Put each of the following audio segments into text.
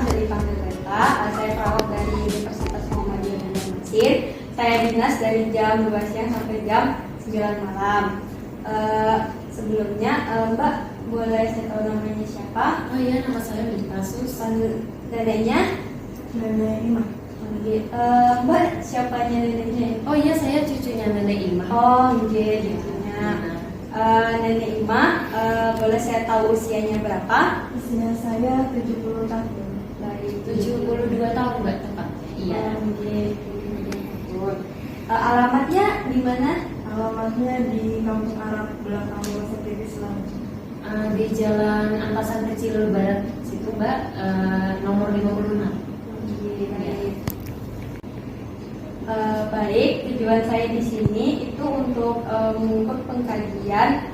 bisa dipanggil Beta. Saya perawat dari Universitas Muhammadiyah Banjarmasin. Saya dinas dari jam 2 siang sampai jam 9 malam. Sebelumnya, Mbak boleh saya tahu namanya siapa? Oh iya, nama saya Bita Sus. Neneknya? Nenek Ima. Mbak siapanya neneknya? Oh iya, saya cucunya Nenek Ima. Oh iya, cucunya. Nenek Ima, boleh saya tahu usianya berapa? Usia saya 70 tahun. Baik, 72 tahun Mbak tepatnya. Iya. Alamatnya di mana? Alamatnya di Kampung Arab belakang Rumah Sakit Islam. Di Jalan Antasan Kecil Barat situ Mbak, nomor 56. Baik, tujuan saya di sini itu untuk mengukur pengkajian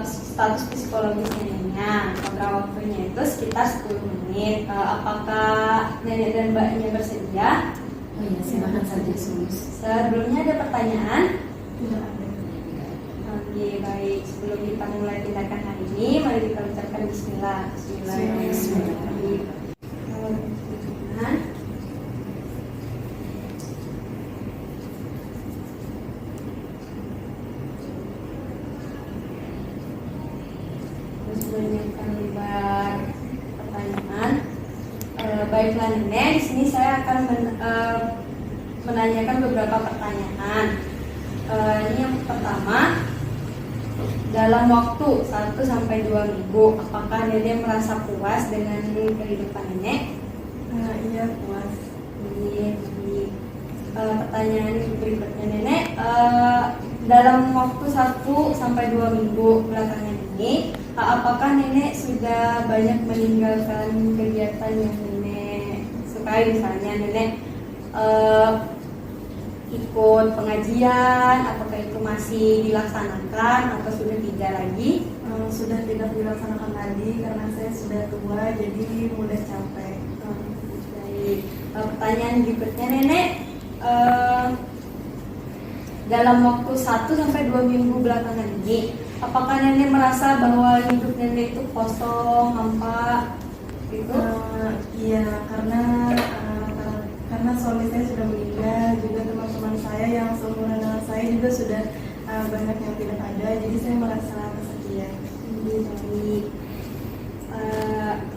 status psikologis neneknya. Kontrak waktunya itu sekitar 10 menit. Apakah nenek dan mbaknya bersedia? Oh iya, silakan saja Sus. Sebelumnya ada pertanyaan? Tidak ada. Oke, baik. Sebelum kita mulai tindakan hari ini, mari kita ucapkan Bismillah. Bismillahirrahmanirrahim. Menyiapkan lembar pertanyaan. Baiklah Nenek, di sini saya akan menanyakan beberapa pertanyaan. Ini yang pertama, dalam waktu 1 sampai 2 minggu, apakah Nenek merasa puas dengan kehidupan Nenek? Iya, puas. Pertanyaan berikutnya Nenek, dalam waktu 1 sampai 2 minggu belakangan ini, apakah Nenek sudah banyak meninggalkan kegiatan yang Nenek sukai? Misalnya Nenek ikut pengajian, apakah itu masih dilaksanakan atau sudah tidak lagi? Sudah tidak dilaksanakan lagi karena saya sudah tua, jadi mudah capek. Baik. Pertanyaan berikutnya Nenek, dalam waktu 1 sampai 2 minggu belakangan ini, apakah Nenek merasa bahwa hidup Nenek itu kosong, hampa gitu? Iya, karena suami saya sudah meninggal, juga teman-teman saya yang seumuran dengan saya juga sudah banyak yang tidak ada, jadi saya merasa kesepian. Baik.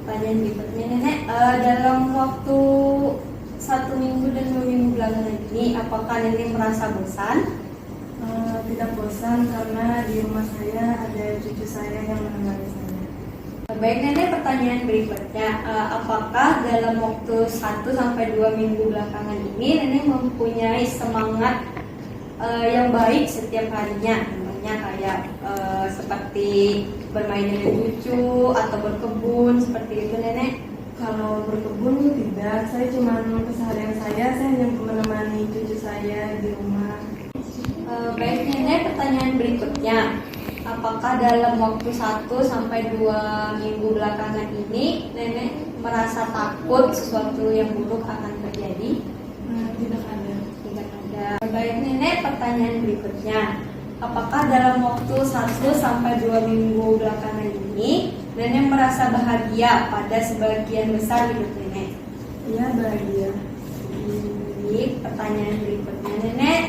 Pertanyaan berikutnya Nenek, dalam waktu 1 minggu dan 2 minggu belakangan ini, apakah Nenek merasa bosan? Tidak bosan karena di rumah saya ada cucu saya yang menemani saya. Baik Nenek, pertanyaan berikutnya, apakah dalam waktu 1 sampai 2 minggu belakangan ini Nenek mempunyai semangat yang baik setiap harinya? Contohnya kayak seperti bermain dengan cucu atau berkebun, seperti itu Nenek? Kalau berkebun tidak, saya cuma keseharian saya hanya menemani cucu saya di rumah. Baik Nenek, pertanyaan berikutnya, apakah dalam waktu 1 sampai 2 minggu belakangan ini Nenek merasa takut sesuatu yang buruk akan terjadi? Tidak ada. Tidak ada. Baik Nenek, pertanyaan berikutnya, apakah dalam waktu 1 sampai 2 minggu belakangan ini Nenek merasa bahagia pada sebagian besar hidup Nenek? Iya, bahagia. Pertanyaan berikutnya Nenek,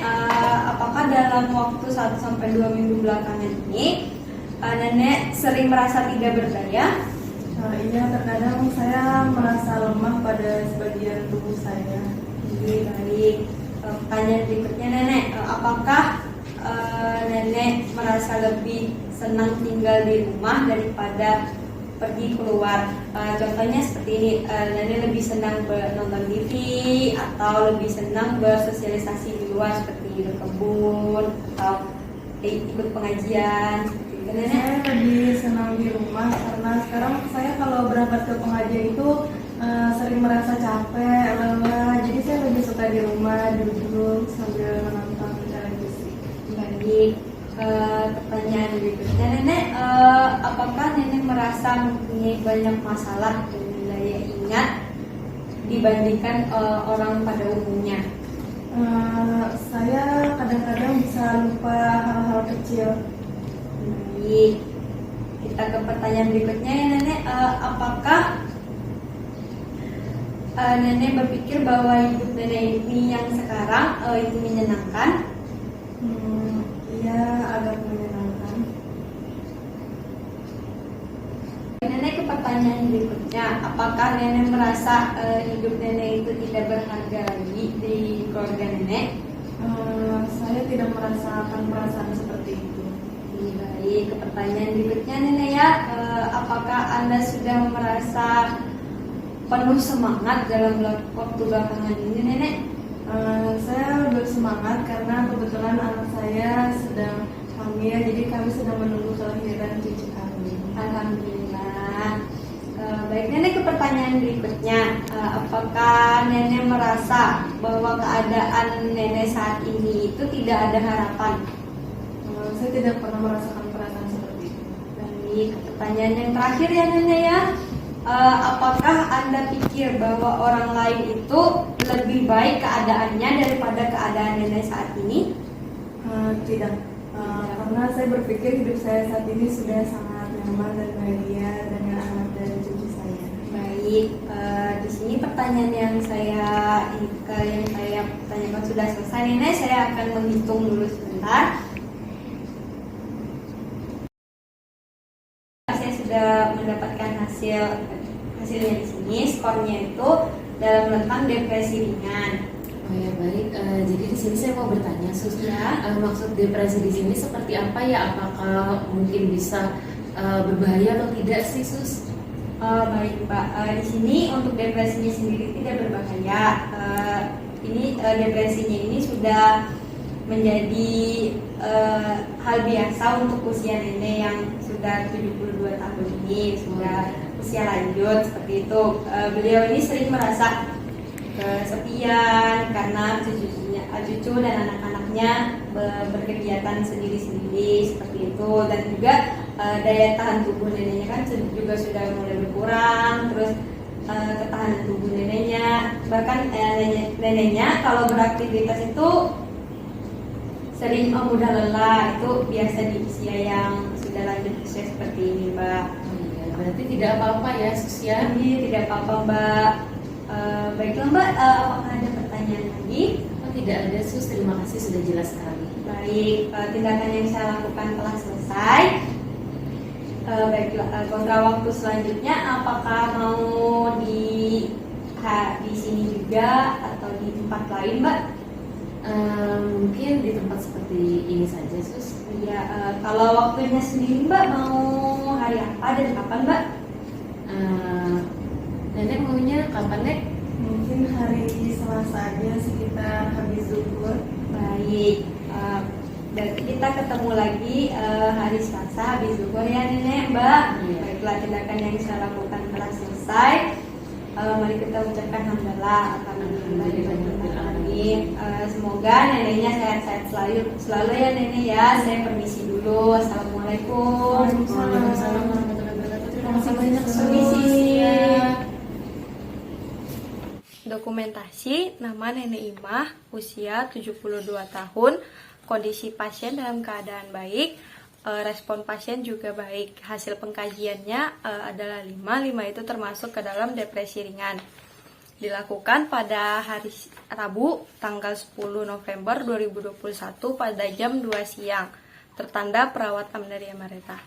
apakah dalam waktu 1 sampai 2 minggu belakangan ini Nenek sering merasa tidak berdaya? Iya, terkadang saya merasa lemah pada sebagian tubuh saya. Baik. Pertanyaan berikutnya Nenek, apakah Nenek merasa lebih senang tinggal di rumah daripada pergi keluar? Contohnya seperti ini, Nenek lebih senang nonton TV atau lebih senang bersosialisasi di luar seperti berkebun atau ikut pengajian? Nenek? Saya lebih senang di rumah karena sekarang saya kalau berangkat ke pengajian itu sering merasa capek, lelah. Jadi saya lebih suka di rumah duduk sambil menonton televisi. Baik. Pertanyaan berikutnya Nenek, apakah Nenek merasa mempunyai banyak masalah dan daya ingat dibandingkan orang pada umumnya? Saya kadang-kadang bisa lupa hal-hal kecil. Baik. Kita ke pertanyaan berikutnya ya Nenek, apakah nenek berpikir bahwa hidup nenek ini yang sekarang itu menyenangkan? Iya, agak menyenangkan. Nenek ke pertanyaan berikutnya, apakah nenek merasa hidup nenek itu tidak berharga lagi di keluarga nenek? Saya tidak merasakan perasaan seperti itu. Baik, ke pertanyaan berikutnya nenek ya, apakah Anda sudah merasa penuh semangat dalam waktu belakangan ini nenek? Saya bersemangat karena kebetulan anak saya sedang hamil, jadi kami sedang menunggu kelahiran cucu kami. Alhamdulillah. Baik nenek, ke pertanyaan berikutnya, apakah nenek merasa bahwa keadaan nenek saat ini itu tidak ada harapan? Saya tidak pernah merasakan perasaan seperti itu. Baik, pertanyaan yang terakhir ya nenek ya, apakah Anda pikir bahwa orang lain itu lebih baik keadaannya daripada keadaan nenek saat ini? Tidak, karena saya berpikir hidup saya saat ini sudah sangat nyaman dan bahagia dengan anak dan cucu saya. Baik, di sini pertanyaan yang saya tanyakan sudah selesai nenek. Saya akan menghitung dulu sebentar. Saya sudah mendapatkan hasilnya di sini. Skornya itu dalam rentang depresi ringan. Oh ya baik, jadi di sini saya mau bertanya Sus, maksud depresi di sini seperti apa ya? Apakah mungkin bisa berbahaya atau tidak sih Sus? Baik Pak, di sini untuk depresinya sendiri tidak berbahaya. Depresinya ini sudah menjadi hal biasa untuk usia nenek yang sudah 72 tahun ini, sudah usia lanjut seperti itu. Beliau ini sering merasa kesepian karena cucu dan anak-anaknya berkegiatan sendiri-sendiri seperti itu, dan juga daya tahan tubuh neneknya kan juga sudah mulai berkurang, terus ketahanan tubuh neneknya, bahkan neneknya kalau beraktivitas itu sering mudah lelah, itu biasa di usia yang sudah lanjut usia seperti ini Mbak. Oh iya, berarti tidak apa-apa ya Sus ya? Jadi tidak apa-apa Mbak. Baiklah Mbak, apakah ada pertanyaan lagi? Oh tidak ada Sus, terima kasih sudah jelas sekali. Baik, tindakan yang saya lakukan telah selesai. Baiklah, kontra waktu selanjutnya apakah mau di sini juga atau di tempat lain Mbak? Mungkin di tempat seperti ini saja Sus. Iya, kalau waktunya sendiri Mbak mau hari apa dan kapan Mbak? Nenek maunya kapan Nek? Mungkin hari Selasa aja sekitar habis zuhur. Baik, berarti kita ketemu lagi hari Selasa habis zuhur ya nenek Mbak. Iya. Baiklah, tindakan yang saya lakukan telah selesai. Mari kita ucapkan hamdalah. Semoga neneknya sehat-sehat selalu ya nenek ya. Saya permisi dulu. Assalamualaikum. Waalaikumsalam warahmatullahi wabarakatuh. Terima kasih banyak Sus. Permisi. Ya. Dokumentasi nama Nenek Imah, usia 72 tahun, kondisi pasien dalam keadaan baik, respon pasien juga baik. Hasil pengkajiannya adalah 5 itu termasuk ke dalam depresi ringan. Dilakukan pada hari Rabu tanggal 10 November 2021 pada jam 2 siang. Tertanda perawat Amdaria Mareta.